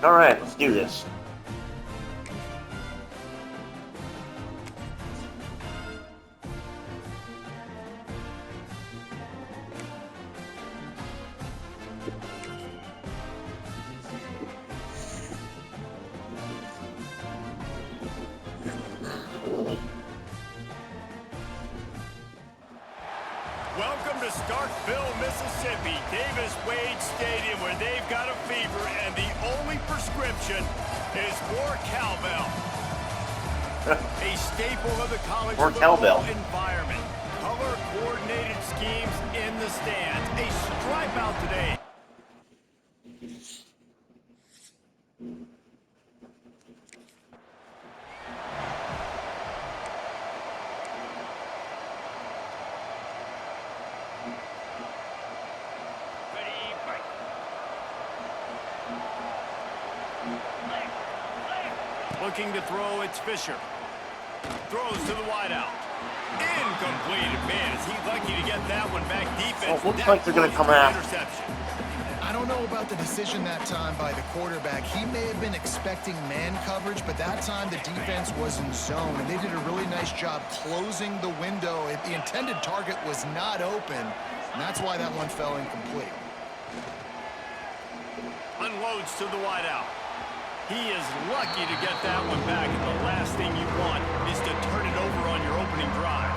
Alright, let's do this. Welcome to Starkville, Mississippi, Davis-Wade Stadium, where they've got a fever, and the only prescription is more cowbell. A staple of the college football environment. Color-coordinated schemes in the stands. A stripe out today. Looking to throw, it's Fisher. Throws to the wideout. Incomplete. Man, is he lucky to get that one back. Defense. Looks like they're going to come out. Interception. I don't know about the decision that time by the quarterback. He may have been expecting man coverage, but that time the defense was in zone, and they did a really nice job closing the window. The intended target was not open, and that's why that one fell incomplete. Unloads to the wideout. He is lucky to get that one back, and the last thing you want is to turn it over on your opening drive.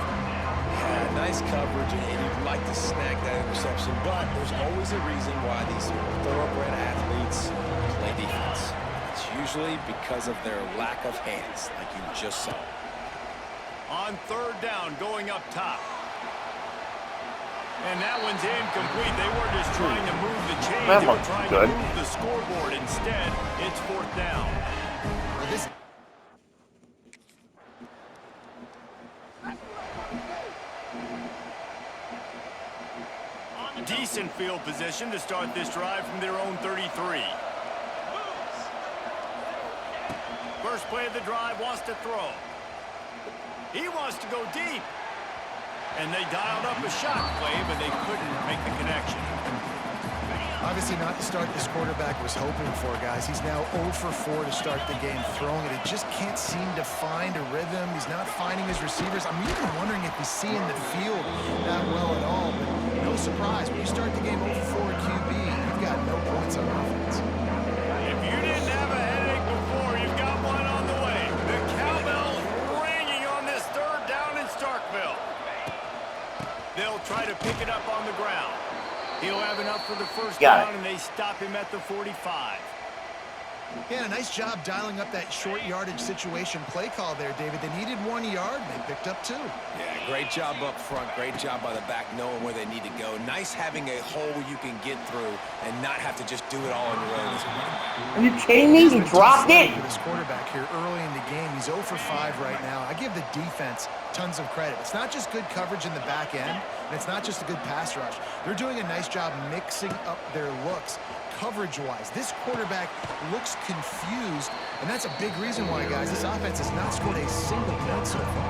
Yeah, nice coverage, and you'd like to snag that interception, but there's always a reason why these thoroughbred athletes play defense. It's usually because of their lack of hands, like you just saw. On third down, going up top. And that one's incomplete. They were just trying to move the chains. They were trying to move the scoreboard. Instead, it's fourth down. Decent field position to start this drive from their own 33. First play of the drive, wants to throw. He wants to go deep. And they dialed up a shot play, but they couldn't make the connection. Obviously not the start this quarterback was hoping for, guys. He's now 0 for 4 to start the game throwing it. He just can't seem to find a rhythm. He's not finding his receivers. I'm even wondering if he's seeing the field that well at all. But no surprise, when you start the game 0 for 4 QB, you've got no points on offense. If you didn't have a headache before, you've got one on the way. The cowbell's ringing on this third down in Starkville. They'll try to pick it up on the ground. He'll have enough for the first down, and they stop him at the 45. Yeah, a nice job dialing up that short yardage situation play call there, David. They needed 1 yard, and they picked up 2. Yeah, great job up front. Great job by the back knowing where they need to go. Nice having a hole you can get through and not have to just do it all on your own as a running back. Are you kidding me? He dropped it! This quarterback here early in the game, he's 0 for 5 right now. I give the defense tons of credit. It's not just good coverage in the back end, and it's not just a good pass rush. They're doing a nice job mixing up their looks coverage-wise. This quarterback looks confused, and that's a big reason why, guys, this offense has not scored a single point so far.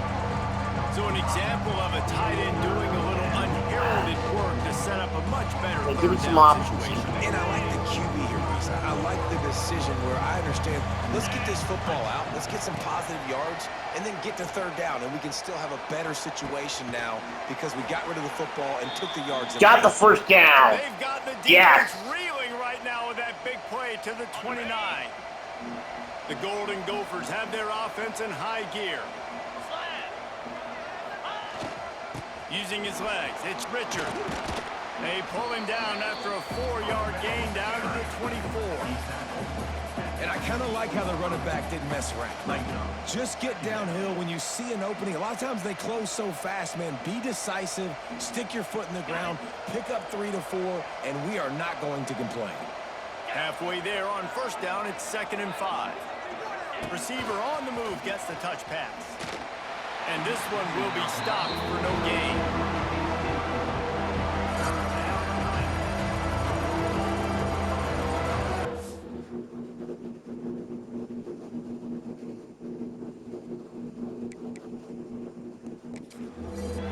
So an example of a tight end doing a little unheralded work to set up a much better third down situation. And I like the QB here, Reese. I like the decision where I understand, let's get this football out, let's get some positive yards, and then get to third down, and we can still have a better situation now because we got rid of the football and took the yards. Got the first down. They've got the defense reeling right now with that big play to the 29. The Golden Gophers have their offense in high gear. Using his legs, it's Richard. They pull him down after a 4-yard gain down to the 24. And I kind of like how the running back didn't mess around. Like, just get downhill when you see an opening. A lot of times they close so fast, man. Be decisive, stick your foot in the ground, pick up 3 to 4, and we are not going to complain. Halfway there on first down, it's 2nd and 5. Receiver on the move gets the touch pass. And this one will be stopped for no gain.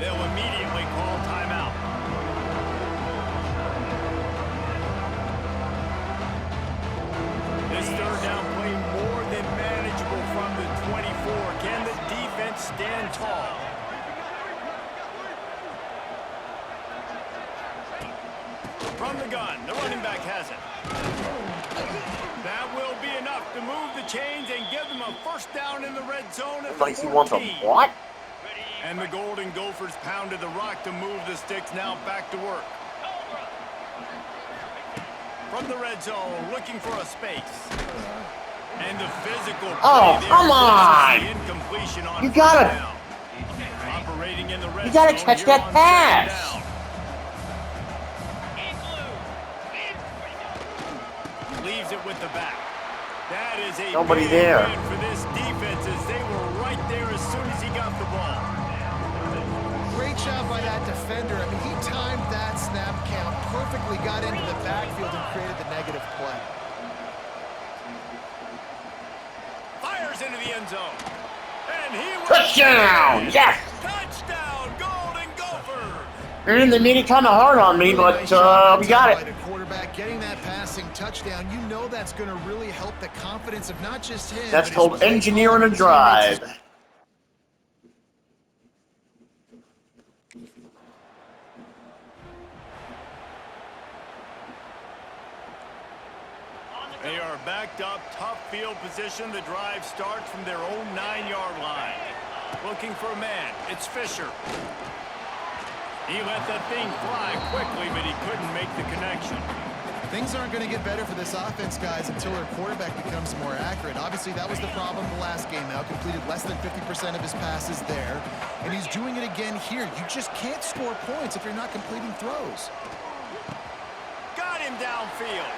They'll immediately call timeout. This third From the gun, the running back has it. That will be enough to move the chains and give them a first down in the red zone at the 14. Like he wants a what? And the Golden Gophers pounded the rock to move the sticks, now back to work. From the red zone, looking for a space. And the physical play Oh, there come on! the incompletion on You gotta- first down. Operating in the red You gotta zone catch here that on pass. second down. Leaves it with the back. That is a Nobody big there. win for this defense as they were right there as soon as he got the ball. Great job by that defender. I mean, he timed that snap count perfectly, got into the backfield and created the negative play. Fires into the end zone. And he was Touchdown! Yes! touchdown, Golden Gophers! And they made it kind of hard on me, Really but nice job we got by it. the quarterback getting that passing touchdown. You know that's going to really help the confidence of not just him. That's but his called play engineering a teammates. drive. They are backed up, tough field position. The drive starts from their own 9-yard line. Looking for a man. It's Fisher. He let that thing fly quickly, but he couldn't make the connection. Things aren't going to get better for this offense, guys, until their quarterback becomes more accurate. Obviously, that was the problem the last game out. Completed less than 50% of his passes there. And he's doing it again here. You just can't score points if you're not completing throws. Got him downfield.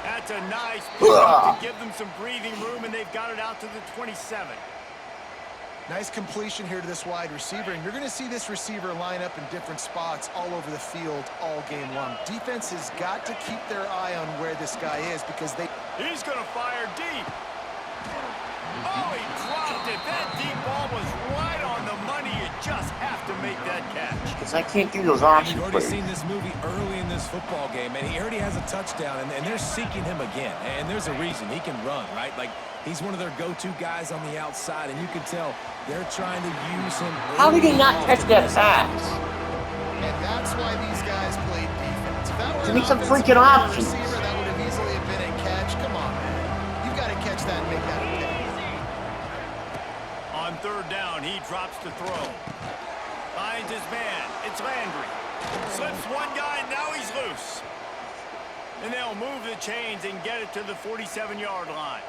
That's a nice pickup to give them some breathing room, and they've got it out to the 27. Nice completion here to this wide receiver, and you're going to see this receiver line up in different spots all over the field all game long. Defense has got to keep their eye on where this guy is because they... He's going to fire deep. Oh, he dropped it. That deep ball was right on the money. You just have to make that catch. Because I can't do those You've option already plays. seen this movie early in this football game, and he already has a touchdown, and they're seeking him again. And there's a reason. He can run, right? Like, he's one of their go-to guys on the outside, and you can tell they're trying to use him. How did he not catch that pass? And that's why these guys played defense. If that were Give an me some offensive freaking player, options. receiver, that would have easily have been a catch. Come on, man. You've got to catch that and make that a pick. On third down, he drops to throw. Finds his man. It's Landry. Slips one guy, now he's loose. And they'll move the chains and get it to the 47-yard line.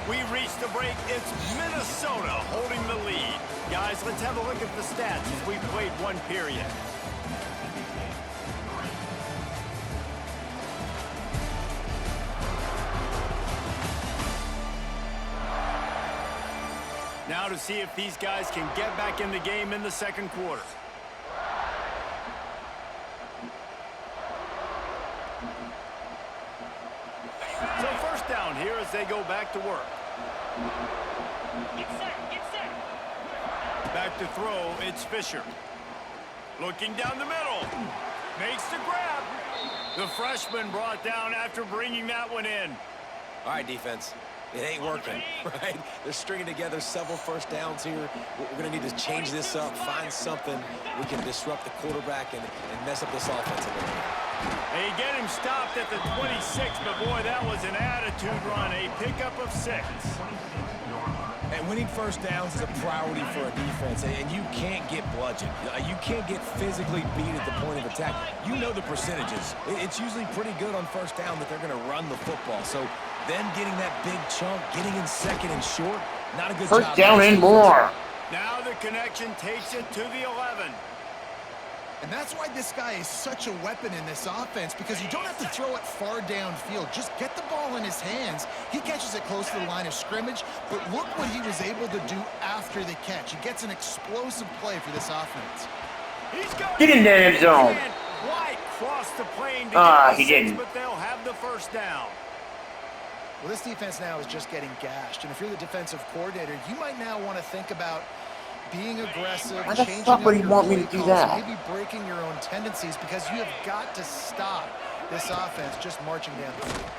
We reached the break. It's Minnesota holding the lead. Guys, let's have a look at the stats as we've played one period. Now to see if these guys can get back in the game in the second quarter. So first down here as they go back to work. Back to throw, it's Fisher. Looking down the middle. Makes the grab. The freshman brought down after bringing that one in. All right, defense. It ain't working, right? They're stringing together several first downs here. We're going to need to change this up, find something we can disrupt the quarterback and mess up this offense a little bit. They get him stopped at the 26, but boy, that was an attitude run. A pickup of 6. And winning first downs is a priority for a defense, and you can't get bludgeoned. You can't get physically beat at the point of attack. You know the percentages. It's usually pretty good on first down that they're going to run the football. So then getting that big chunk, getting in second and short, not a good job. First down and more. Now the connection takes it to the 11. And that's why this guy is such a weapon in this offense, because you don't have to throw it far downfield. Just get the ball in his hands. He catches it close to the line of scrimmage, but look what he was able to do after the catch. He gets an explosive play for this offense. He's got Get in the end zone. Can't quite cross the plane to Ah, get the he 6, didn't. but they'll have the first down. Well, this defense now is just getting gashed, and if you're the defensive coordinator, you might now want to think about being aggressive, Why the changing fuck up would he your want me to play do calls, that? maybe breaking your own tendencies, because you have got to stop this offense just marching down the field.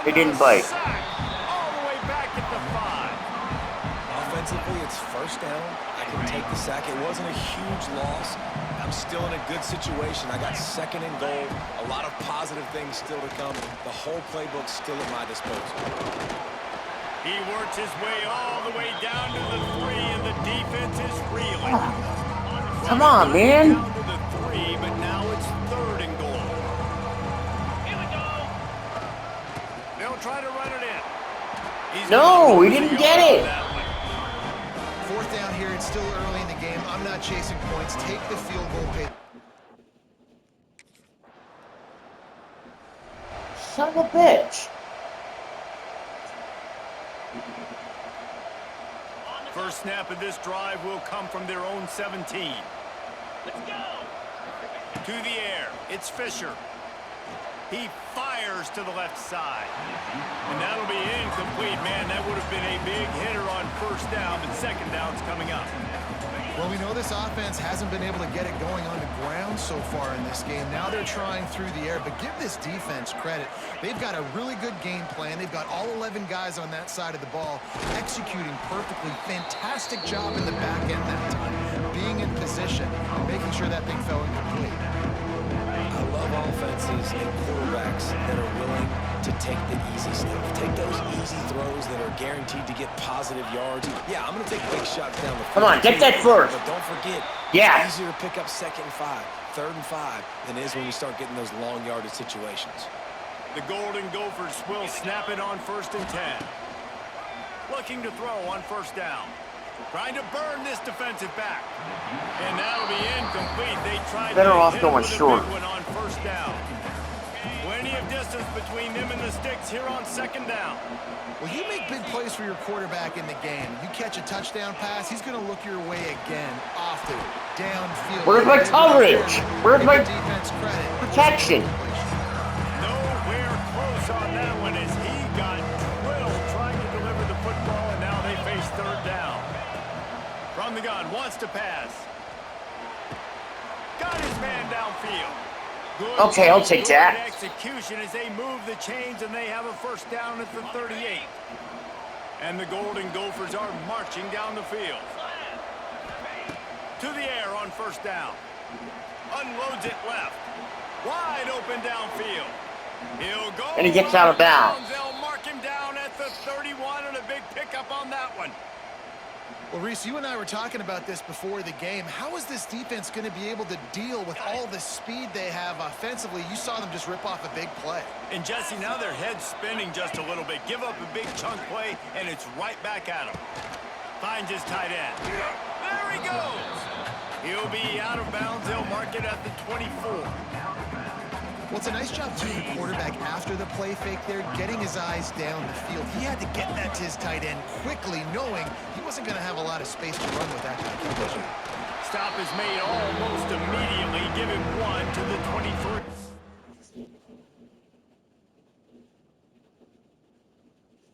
And He didn't the bite. sack all the way back at the 5. Offense Defensively, it's first down. I can take the sack. It wasn't a huge loss. I'm still in a good situation. I got second and goal. A lot of positive things still to come. The whole playbook's still at my disposal. He works his way all the way down to the 3, and the defense is reeling. Come on, man. Down to the 3, but now it's third and goal. Here we go. They'll try to run it in. No, he didn't get it. Fourth down here. It's still early in the game. I'm not chasing points. Take the field goal pick. Son of a bitch. First snap of this drive will come from their own 17. Let's go. To the air. It's Fisher. He fires to the left side. And that'll be incomplete. Man, that would have been a big hitter on first down, but second down's coming up. Well, we know this offense hasn't been able to get it going on the ground so far in this game. Now they're trying through the air, but give this defense credit. They've got a really good game plan. They've got all 11 guys on that side of the ball executing perfectly. Fantastic job in the back end that time, being in position and making sure that thing fell incomplete. I love offenses and quarterbacks that are willing to take the easy stuff. Take those easy throws that are guaranteed to get positive yards. Yeah, I'm going to take big shots down the field. Come on, get that first. But don't forget, Yeah. it's easier to pick up second and 5, third and 5 than it is when we start getting those long yardage situations. The Golden Gophers will snap it on first and 10. Looking to throw on first down. Trying to burn this defensive back. And that'll be incomplete. They tried Better to off hit going with a short. big one on first down. Plenty of distance between them and the sticks here on second down. Well, you make big plays for your quarterback in the game. You catch a touchdown pass, he's going to look your way again, often, downfield. Where's my coverage? Where's my defense credit? protection? Nowhere close on that one as he got drilled trying to deliver the football, and now they face third down. From the gun, wants to pass. Got his man downfield. Good Okay, I'll take good that. execution as they move the chains, and they have a first down at the 38. And the Golden Gophers are marching down the field. To the air on first down. Unloads it left. Wide open downfield. He'll go. And he gets out of bounds. They'll mark him down at the 31, and a big pickup on that one. Well, Reese, you and I were talking about this before the game. How is this defense going to be able to deal with all the speed they have offensively? You saw them just rip off a big play. And Jesse, now their head's spinning just a little bit. Give up a big chunk play, and it's right back at him. Finds his tight end. There he goes. He'll be out of bounds. They'll mark it at the 24. Well, it's a nice job, too, the quarterback after the play fake there, getting his eyes down the field. He had to get that to his tight end quickly, knowing he wasn't going to have a lot of space to run with that kind of condition. Stop is made almost immediately. Give him one to the 23.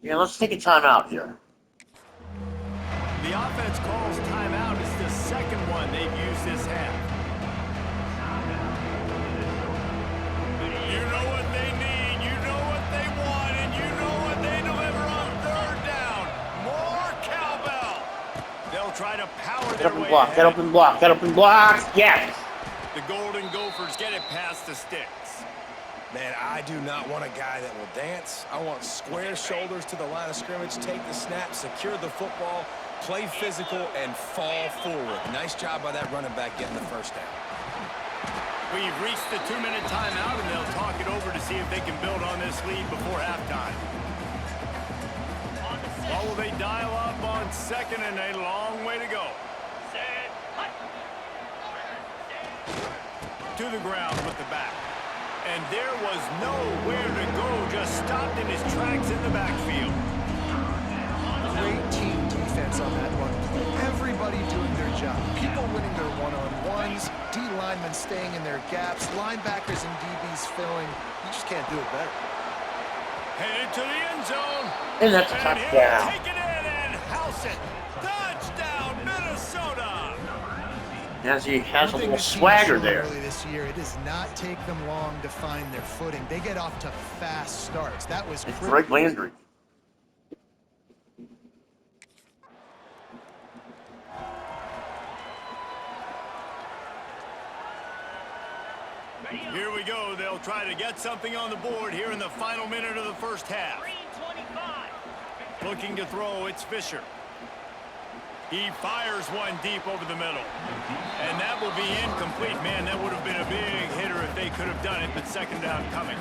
Yeah, let's take a timeout here. The offense calls timeout. It's the second one they've used this half. You know what they need, you know what they want, and you know what they deliver on third down. More cowbell. They'll try to power Get their up and way block, ahead. get up and block, get up and block. Yes! The Golden Gophers get it past the sticks. Man, I do not want a guy that will dance. I want square shoulders to the line of scrimmage, take the snap, secure the football, play physical, and fall forward. Nice job by that running back getting the first down. We've reached the 2-minute timeout, and they'll talk it over to see if they can build on this lead before halftime. What will they dial up on second, and a long way to go? To the ground with the back. And there was nowhere to go, just stopped in his tracks in the backfield. Great team defense on that one play. Everybody doing their job. People winning their one-on-ones, D linemen staying in their gaps, linebackers and DBs filling. You just can't do it better. Headed to the end zone. And that's a And he'll touchdown. take it in and house it. Touchdown, Minnesota. Yes, he has a One thing little this team swagger showed there. early this year, it does not take them long to find their footing. They get off to fast starts. That was It's critical. Greg Landry. Here we go. They'll try to get something on the board here in the final minute of the first half. Looking to throw, it's Fisher. He fires one deep over the middle. And that will be incomplete. Man, that would have been a big hitter if they could have done it, but second down coming.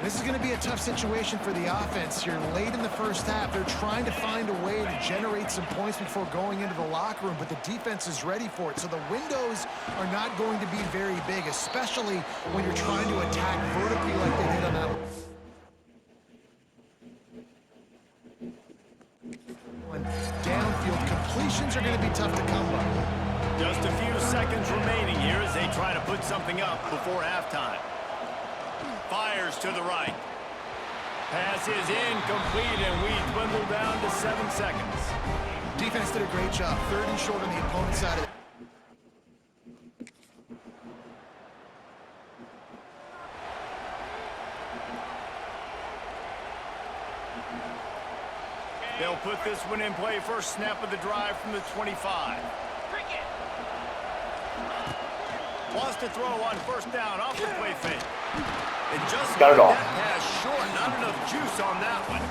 This is going to be a tough situation for the offense. You're late in the first half. They're trying to find a way to generate some points before going into the locker room, but the defense is ready for it. So the windows are not going to be very big, especially when you're trying to attack vertically like they did on that one. Downfield completions are going to be tough to come by. Just a few seconds remaining here as they try to put something up before halftime. Fires to the right. Pass is incomplete, and we dwindle down to 7 seconds. Defense did a great job. 3rd and short on the opponent's side of it. They'll put this one in play. First snap of the drive from the 25. Wants to throw on first down off the play fake. And just got it off. That pass short. Not enough juice on that one.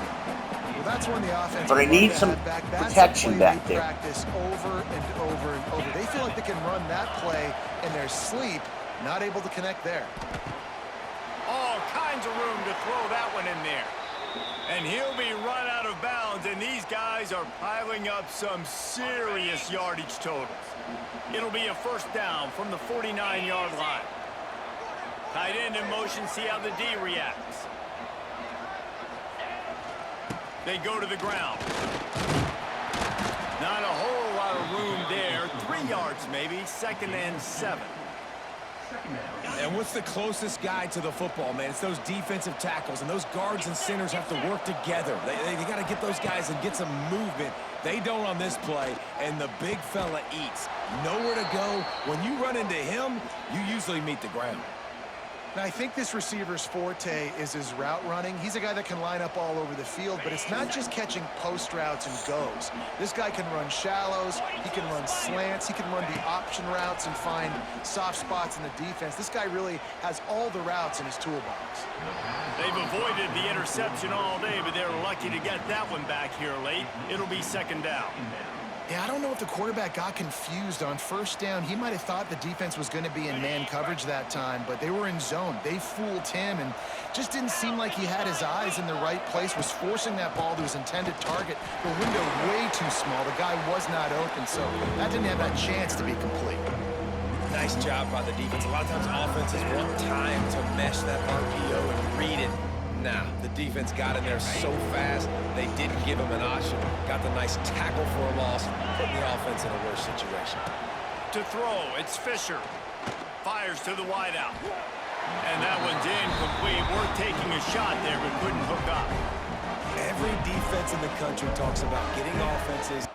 Well, that's when the offense. But I need some protection back there. Practice over and over and over. They feel like they can run that play in their sleep. Not able to connect there. All kinds of room to throw that one in there. And he'll be run out of bounds, and these guys are piling up some serious yardage totals. It'll be a first down from the 49-yard line. Tight end in motion, see how the D reacts. They go to the ground. Not a whole lot of room there. 3 yards maybe, 2nd and 7. And what's the closest guy to the football, man? It's those defensive tackles, and those guards and centers have to work together. They got to get those guys and get some movement. They don't on this play, and the big fella eats. Nowhere to go. When you run into him, you usually meet the ground. Now, I think this receiver's forte is his route running. He's a guy that can line up all over the field, but it's not just catching post routes and goes. This guy can run shallows, he can run slants, he can run the option routes and find soft spots in the defense. This guy really has all the routes in his toolbox. They've avoided the interception all day, but they're lucky to get that one back here late. It'll be 2nd down. Yeah, I don't know if the quarterback got confused on first down. He might have thought the defense was going to be in man coverage that time, but they were in zone. They fooled him and just didn't seem like he had his eyes in the right place, was forcing that ball to his intended target. The window way too small. The guy was not open, so that didn't have that chance to be complete. Nice job by the defense. A lot of times offenses want time to mesh that RPO and read it. Nah, the defense got in there so fast, they didn't give him an option. Got the nice tackle for a loss, putting the offense in a worse situation. To throw, it's Fisher. Fires to the wideout. And that one's incomplete. We're taking a shot there, but couldn't hook up. Every defense in the country talks about getting offenses.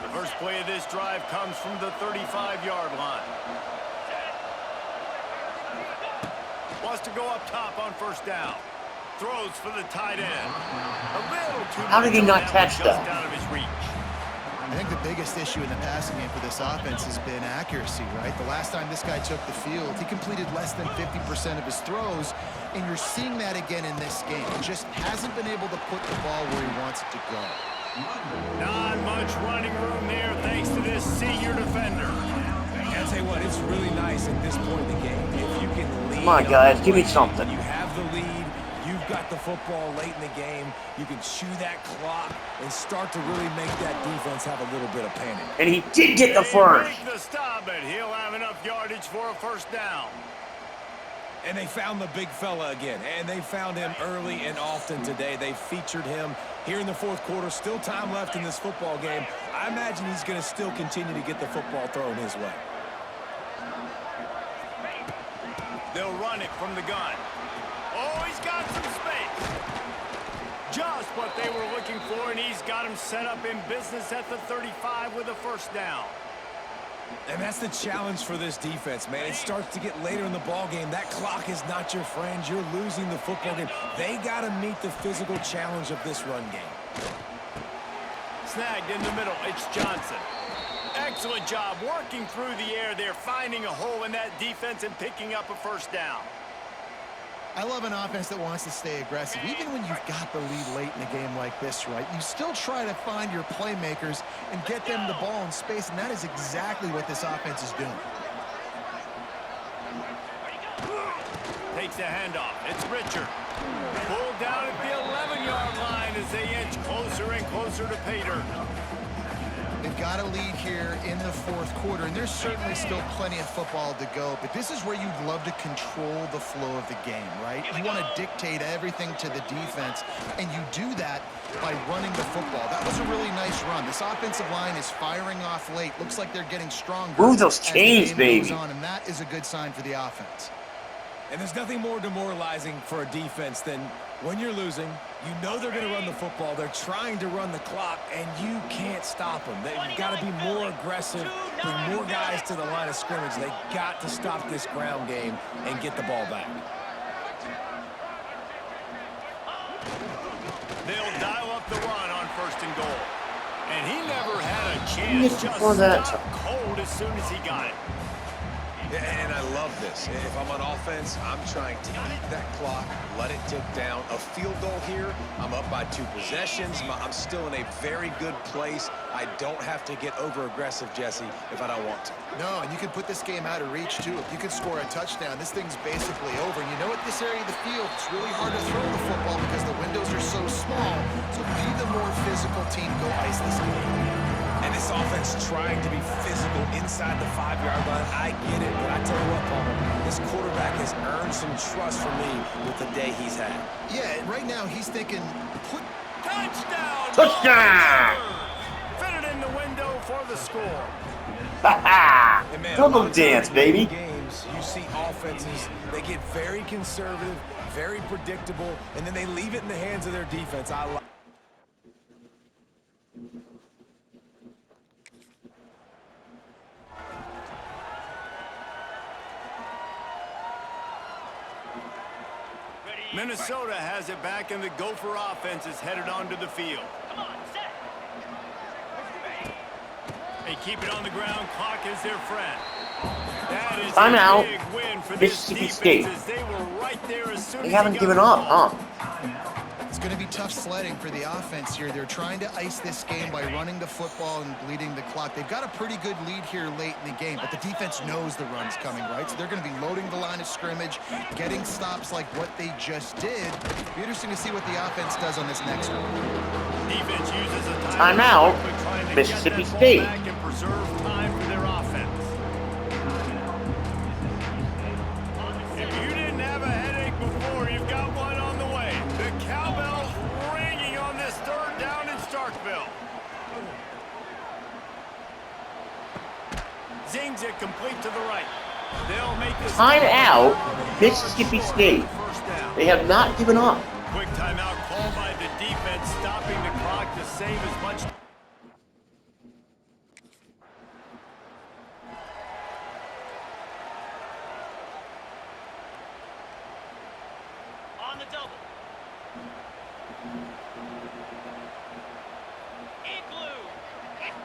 The first play of this drive comes from the 35-yard line. Wants to go up top on first down. Throws for the tight end. A little too How did he not catch just that? out of his reach. I think the biggest issue in the passing game for this offense has been accuracy, right? The last time this guy took the field, he completed less than 50% of his throws, and you're seeing that again in this game. He just hasn't been able to put the ball where he wants it to go. Not much running room there thanks to this senior defender. I'll tell you what, it's really nice at this point in the game. If you can lead. Come on, guys, give me something. You have the lead. You've got the football late in the game. You can chew that clock and start to really make that defense have a little bit of panic. And he did get the first. Make the stop, but he'll have enough yardage for a first down. And they found the big fella again, and they found him early and often today. They featured him here in the fourth quarter. Still time left in this football game. I imagine he's going to still continue to get the football thrown his way. They'll run it from the gun. Oh, he's got some space. Just what they were looking for, and he's got him set up in business at the 35 with a first down. And that's the challenge for this defense, man. It starts to get later in the ball game. That clock is not your friend. You're losing the football game. They got to meet the physical challenge of this run game. Snagged in the middle. It's Johnson. Excellent job working through the air there, finding a hole in that defense and picking up a first down. I love an offense that wants to stay aggressive. Even when you've got the lead late in a game like this, right, you still try to find your playmakers and get them the ball in space, and that is exactly what this offense is doing. Takes the handoff. It's Richard. Pulled down at the 11-yard line as they inch closer and closer to pay dirt. They've got a lead here in the fourth quarter, and there's certainly still plenty of football to go, but this is where you'd love to control the flow of the game, right? You want to dictate everything to the defense, and you do that by running the football. That was a really nice run. This offensive line is firing off late. Looks like they're getting stronger. Move those as the chains, game baby. goes on, and that is a good sign for the offense. And there's nothing more demoralizing for a defense than when you're losing, you know they're going to run the football, they're trying to run the clock, and you can't stop them. They've got to be more aggressive, bring more guys to the line of scrimmage. They've got to stop this ground game and get the ball back. They'll dial up the run on 1st and goal. And he never had a Missed chance, just before that. stopped cold as soon as he got it. And I love this. If I'm on offense, I'm trying to eat that clock, let it tick down. A field goal here, I'm up by 2 possessions. I'm still in a very good place. I don't have to get over-aggressive, Jesse, if I don't want to. No, and you can put this game out of reach, too. If you can score a touchdown, this thing's basically over. And you know, at this area of the field, it's really hard to throw the football because the windows are so small. So be the more physical team. Go ice this game. And this offense trying to be physical inside the 5-yard line. I get it, but I tell you what, Palmer, this quarterback has earned some trust from me with the day he's had. Yeah, and right now he's thinking, Touchdown! Touchdown! Fit it in the window for the score. Ha ha! And man, a Go lot of dance, times in baby. games, you see offenses, they get very conservative, very predictable, and then they leave it in the hands of their defense. Minnesota has it back, and the Gopher offense is headed onto the field. They keep it on the ground. Clock is their friend. That is Timeout. a big win for this Mississippi defense State. as they were right there as soon They as haven't he got given the up, ball. huh? it's going to be tough sledding for the offense here. They're trying to ice this game by running the football and bleeding the clock. They've got a pretty good lead here late in the game, but the defense knows the run's coming, right? So they're going to be loading the line of scrimmage, getting stops like what they just did. It'll be interesting to see what the offense does on this next one. Defense uses a Timeout. quickly trying to Mississippi get that ball State. back and preserve time for their offense. If you didn't have a headache before, you've got one on the way. The cowbell's ringing on this 3rd down in Starkville. Zings it complete to the right. They'll make this Timeout, Mississippi State. First down. They have not given up. Quick timeout called by the defense, stopping the clock to save as much. On the double. Igloo.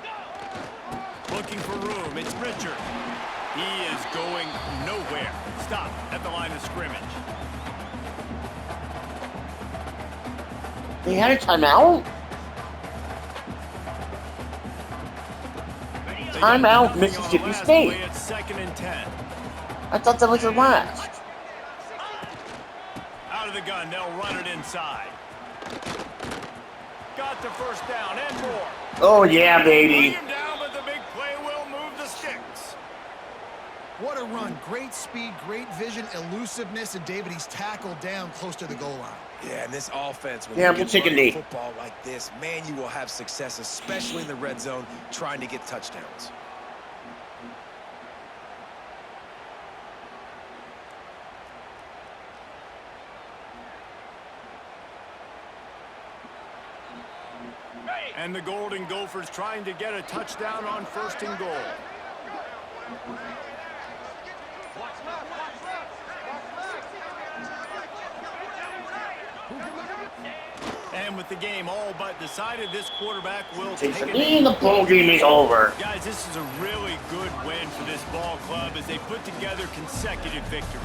Go. Looking for room. It's Richard. He is going nowhere. Stop at the line of scrimmage. They had a timeout? They got Timeout, nothing on the Mississippi last State. play. It's 2nd and 10. I thought that was the last. Out of the gun, they'll run it inside. Got the first down and more. Oh, yeah, Bring baby. him down, but the big play will move the sticks. What a run. Great speed, great vision, elusiveness, and David, he's tackled down close to the goal line. Yeah, and this offense, when Yeah, you I'm get taking running knee. football like this, man, you will have success, especially in the red zone, trying to get touchdowns. And the Golden Gophers trying to get a touchdown on 1st and goal. And with with the game all but decided, this quarterback will Takes take a a knee and the ball game is over. Guys, this is a really good win for this ball club as they put together consecutive victories.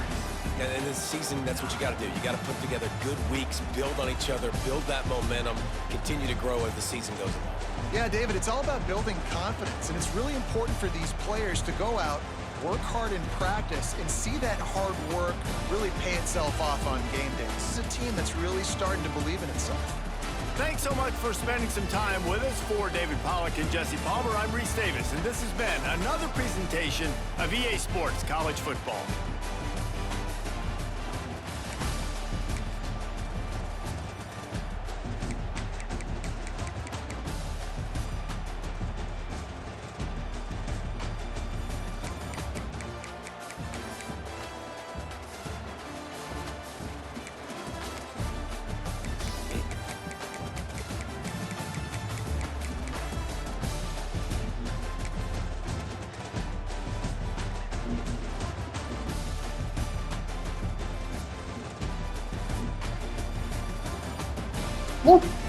And in this season, that's what you got to do. You got to put together good weeks, build on each other, build that momentum, continue to grow as the season goes along. Yeah, David, it's all about building confidence, and it's really important for these players to go out, work hard in practice, and see that hard work really pay itself off on game day. This is a team that's really starting to believe in itself. Thanks so much for spending some time with us. For David Pollack and Jesse Palmer, I'm Reese Davis, and this has been another presentation of EA Sports College Football. Woo.